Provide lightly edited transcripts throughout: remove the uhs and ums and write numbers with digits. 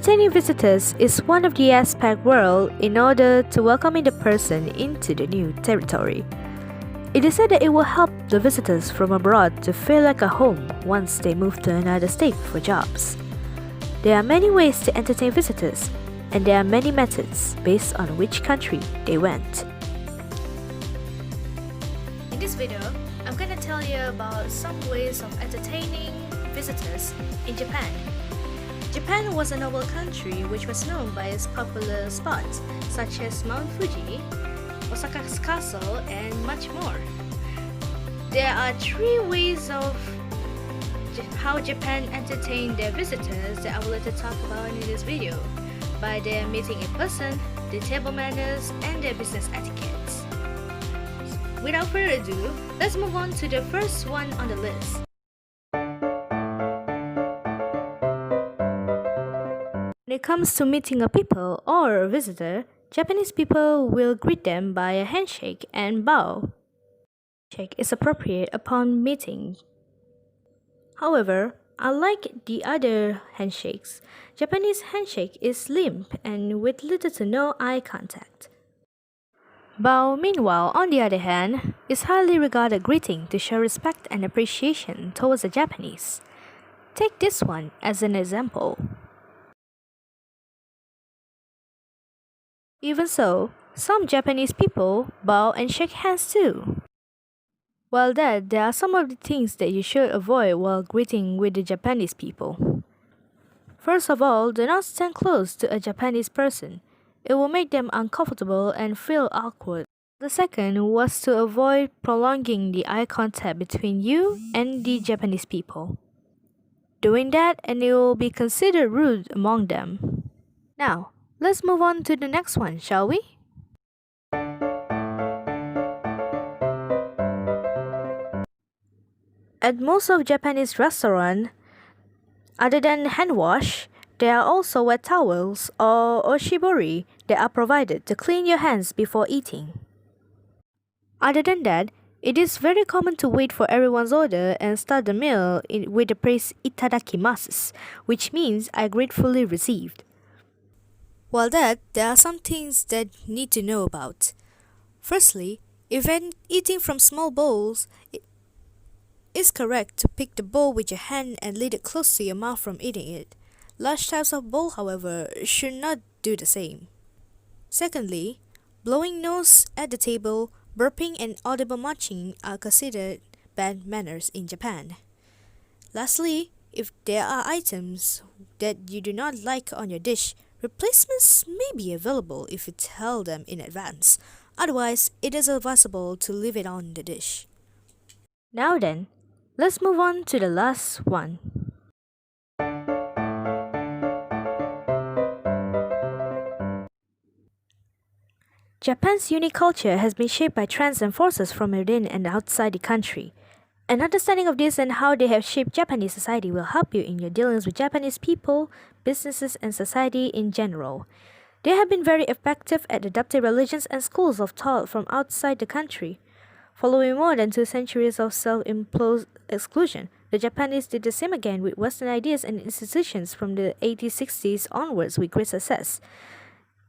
Entertaining visitors is one of the aspects world in order to welcoming the person into the new territory. It is said that it will help the visitors from abroad to feel like a home once they move to another state for jobs. There are many ways to entertain visitors, and there are many methods based on which country they went. In this video, I'm gonna tell you about some ways of entertaining visitors in Japan. Japan was a noble country which was known by its popular spots such as Mount Fuji, Osaka's castle, and much more. There are 3 ways of how Japan entertained their visitors that I would like to talk about in this video, by their meeting in person, their table manners, and their business etiquettes. Without further ado, let's move on to the first one on the list. When it comes to meeting a people or a visitor, Japanese people will greet them by a handshake and bow. Handshake is appropriate upon meeting. However, unlike the other handshakes, Japanese handshake is limp and with little to no eye contact. Bow, meanwhile, on the other hand, is highly regarded greeting to show respect and appreciation towards the Japanese. Take this one as an example. Even so, some Japanese people bow and shake hands too. While that, there are some of the things that you should avoid while greeting with the Japanese people. First of all, do not stand close to a Japanese person. It will make them uncomfortable and feel awkward. The second was to avoid prolonging the eye contact between you and the Japanese people. Doing that, and it will be considered rude among them. Now, let's move on to the next one, shall we? At most of Japanese restaurants, other than hand wash, there are also wet towels or oshibori that are provided to clean your hands before eating. Other than that, it is very common to wait for everyone's order and start the meal with the phrase itadakimasu, which means I gratefully received. While that, there are some things that need to know about. Firstly, if eating from small bowls, it is correct to pick the bowl with your hand and lead it close to your mouth from eating it. Large types of bowl, however, should not do the same. Secondly, blowing nose at the table, burping, and audible munching are considered bad manners in Japan. Lastly, if there are items that you do not like on your dish, replacements may be available if you tell them in advance. Otherwise, it is advisable to leave it on the dish. Now then, let's move on to the last one. Japan's unique culture has been shaped by trends and forces from within and outside the country. An understanding of this and how they have shaped Japanese society will help you in your dealings with Japanese people, businesses, and society in general. They have been very effective at adopting religions and schools of thought from outside the country. Following more than 2 centuries of self-imposed exclusion, the Japanese did the same again with Western ideas and institutions from the 1860s onwards with great success.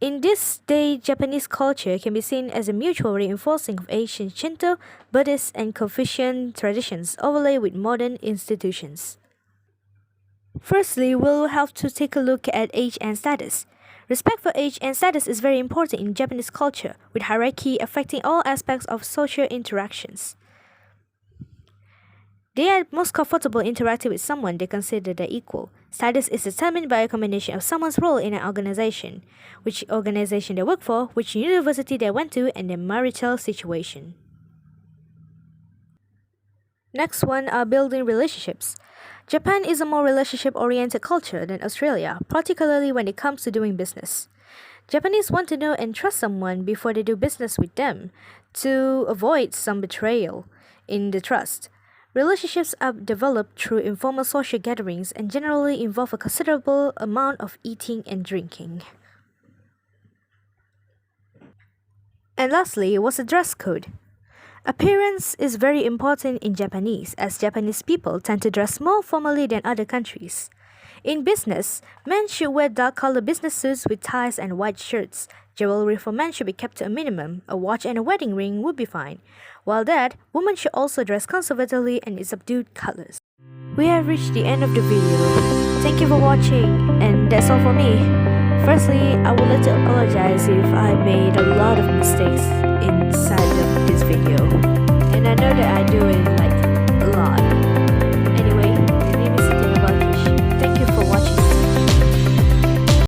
In this day, Japanese culture can be seen as a mutual reinforcing of ancient Shinto, Buddhist, and Confucian traditions overlaid with modern institutions. Firstly, we'll have to take a look at age and status. Respect for age and status is very important in Japanese culture, with hierarchy affecting all aspects of social interactions. They are most comfortable interacting with someone they consider their equal. Status is determined by a combination of someone's role in an organization, which organization they work for, which university they went to, and their marital situation. Next one are building relationships. Japan is a more relationship-oriented culture than Australia, particularly when it comes to doing business. Japanese want to know and trust someone before they do business with them, to avoid some betrayal in the trust. Relationships are developed through informal social gatherings and generally involve a considerable amount of eating and drinking. And lastly was the dress code. Appearance is very important in Japanese, as Japanese people tend to dress more formally than other countries. In business, men should wear dark-colored business suits with ties and white shirts. Jewelry for men should be kept to a minimum. A watch and a wedding ring would be fine. While that, women should also dress conservatively and in subdued colors. We have reached the end of the video. Thank you for watching, and that's all for me. Firstly, I would like to apologize if I made a lot of mistakes inside the